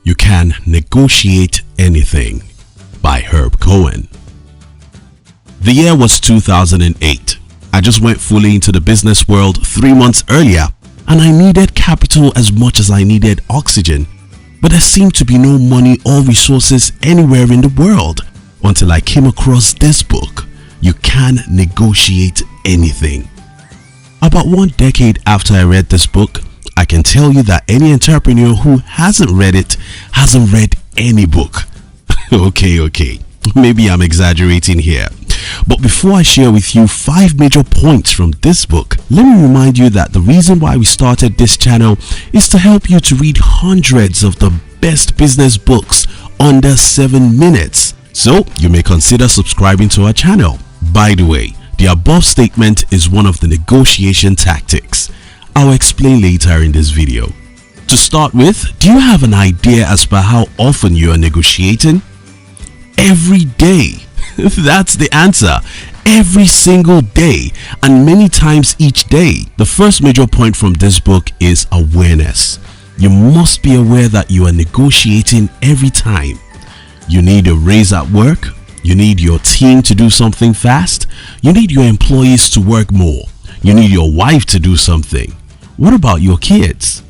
You Can Negotiate Anything by HERB COHEN. The year was 2008. I just went fully into the business world 3 months earlier, and I needed capital as much as I needed oxygen. But there seemed to be no money or resources anywhere in the world until I came across this book, You Can Negotiate Anything. About 1 decade after I read this book, I can tell you that any entrepreneur who hasn't read it hasn't read any book. Okay, maybe I'm exaggerating here. But before I share with you 5 major points from this book, let me remind you that the reason why we started this channel is to help you to read hundreds of the best business books under 7 minutes. So you may consider subscribing to our channel. By the way, the above statement is one of the negotiation tactics. I'll explain later in this video. To start with, do you have an idea as per how often you are negotiating? Every day. That's the answer. Every single day, and many times each day. The first major point from this book is awareness. You must be aware that you are negotiating every time. You need a raise at work. You need your team to do something fast. You need your employees to work more. You need your wife to do something. What about your kids?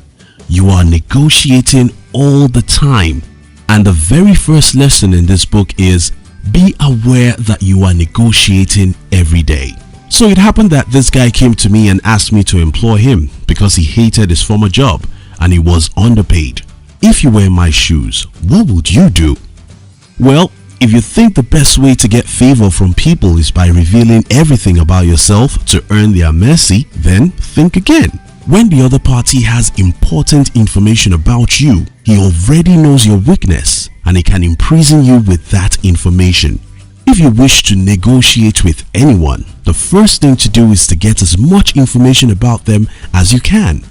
You are negotiating all the time. And the very first lesson in this book is be aware that you are negotiating every day. So it happened that this guy came to me and asked me to employ him because he hated his former job and he was underpaid. If you were in my shoes, what would you do? Well, if you think the best way to get favor from people is by revealing everything about yourself to earn their mercy, then think again. When the other party has important information about you, he already knows your weakness and he can imprison you with that information. If you wish to negotiate with anyone, the first thing to do is to get as much information about them as you can.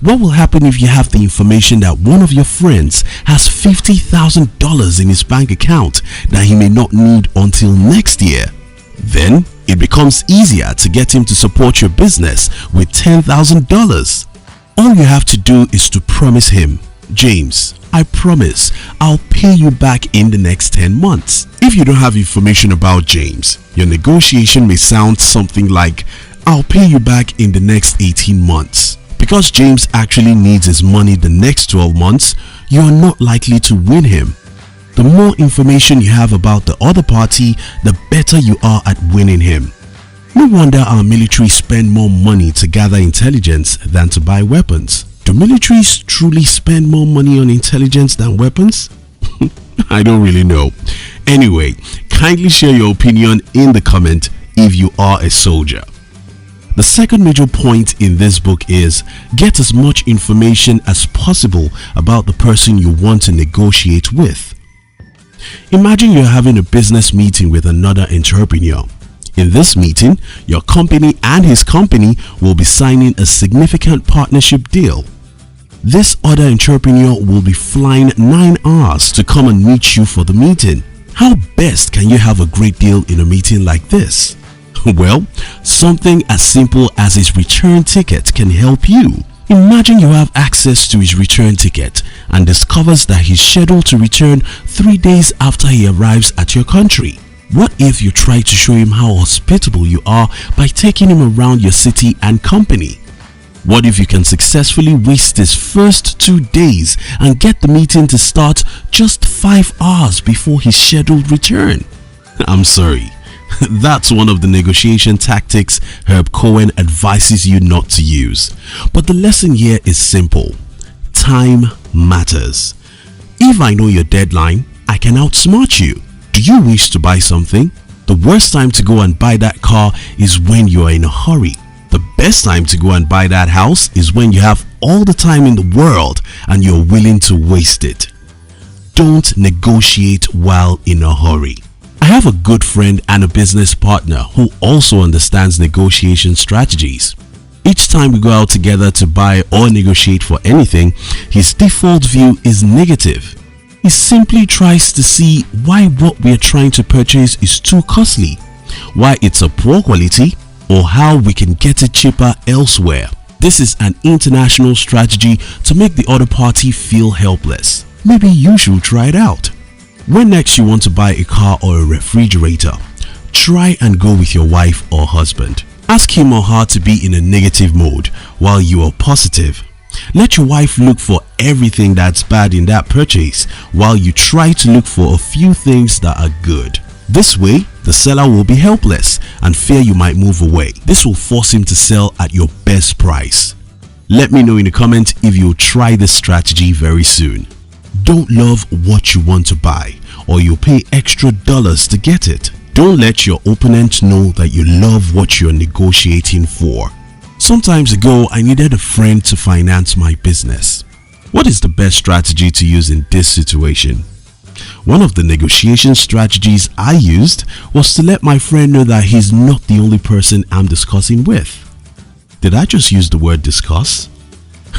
What will happen if you have the information that one of your friends has $50,000 in his bank account that he may not need until next year? Then it becomes easier to get him to support your business with $10,000. All you have to do is to promise him, James, I promise I'll pay you back in the next 10 months. If you don't have information about James, your negotiation may sound something like, I'll pay you back in the next 18 months. Because James actually needs his money the next 12 months, you are not likely to win him. The more information you have about the other party, the better you are at winning him. No wonder our military spend more money to gather intelligence than to buy weapons. Do militaries truly spend more money on intelligence than weapons? I don't really know. Anyway, kindly share your opinion in the comment if you are a soldier. The second major point in this book is get as much information as possible about the person you want to negotiate with. Imagine you're having a business meeting with another entrepreneur. In this meeting, your company and his company will be signing a significant partnership deal. This other entrepreneur will be flying 9 hours to come and meet you for the meeting. How best can you have a great deal in a meeting like this? Well, something as simple as his return ticket can help you. Imagine you have access to his return ticket and discovers that he's scheduled to return 3 days after he arrives at your country. What if you try to show him how hospitable you are by taking him around your city and company? What if you can successfully waste his first 2 days and get the meeting to start just 5 hours before his scheduled return? I'm sorry. That's one of the negotiation tactics HERB COHEN advises you not to use. But the lesson here is simple. Time matters. If I know your deadline, I can outsmart you. Do you wish to buy something? The worst time to go and buy that car is when you are in a hurry. The best time to go and buy that house is when you have all the time in the world and you're willing to waste it. Don't negotiate while in a hurry. I have a good friend and a business partner who also understands negotiation strategies. Each time we go out together to buy or negotiate for anything, his default view is negative. He simply tries to see why what we are trying to purchase is too costly, why it's a poor quality, or how we can get it cheaper elsewhere. This is an international strategy to make the other party feel helpless. maybe you should try it out. When next you want to buy a car or a refrigerator, try and go with your wife or husband. Ask him or her to be in a negative mode while you are positive. Let your wife look for everything that's bad in that purchase while you try to look for a few things that are good. This way, the seller will be helpless and fear you might move away. This will force him to sell at your best price. Let me know in the comment if you'll try this strategy very soon. Don't love what you want to buy, or you'll pay extra dollars to get it. Don't let your opponent know that you love what you're negotiating for. Sometimes ago, I needed a friend to finance my business. What is the best strategy to use in this situation? One of the negotiation strategies I used was to let my friend know that he's not the only person I'm discussing with. Did I just use the word discuss?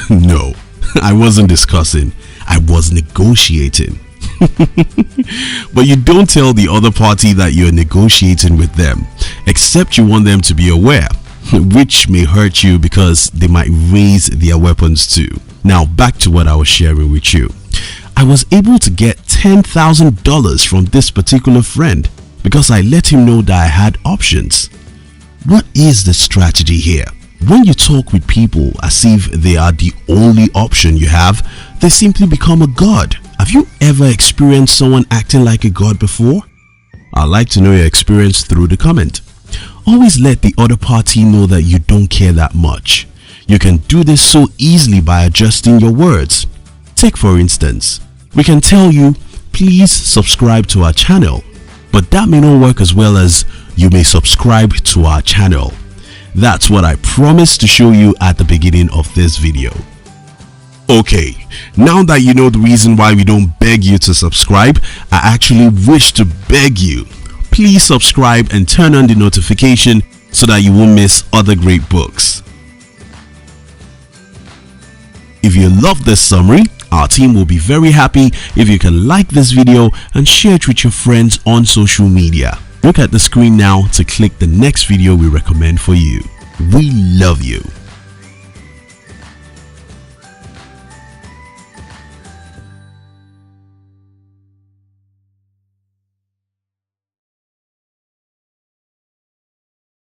No, I wasn't discussing. I was negotiating. But you don't tell the other party that you're negotiating with them, except you want them to be aware, which may hurt you because they might raise their weapons too. Now back to what I was sharing with you. I was able to get $10,000 from this particular friend because I let him know that I had options. What is the strategy here? When you talk with people as if they are the only option you have, they simply become a god. Have you ever experienced someone acting like a god before? I'd like to know your experience through the comment. Always let the other party know that you don't care that much. You can do this so easily by adjusting your words. Take for instance, we can tell you, please subscribe to our channel, but that may not work as well as you may subscribe to our channel. That's what I promised to show you at the beginning of this video. Okay, now that you know the reason why we don't beg you to subscribe, I actually wish to beg you. Please subscribe and turn on the notification so that you won't miss other great books. If you love this summary, our team will be very happy if you can like this video and share it with your friends on social media. Look at the screen now to click the next video we recommend for you. We love you.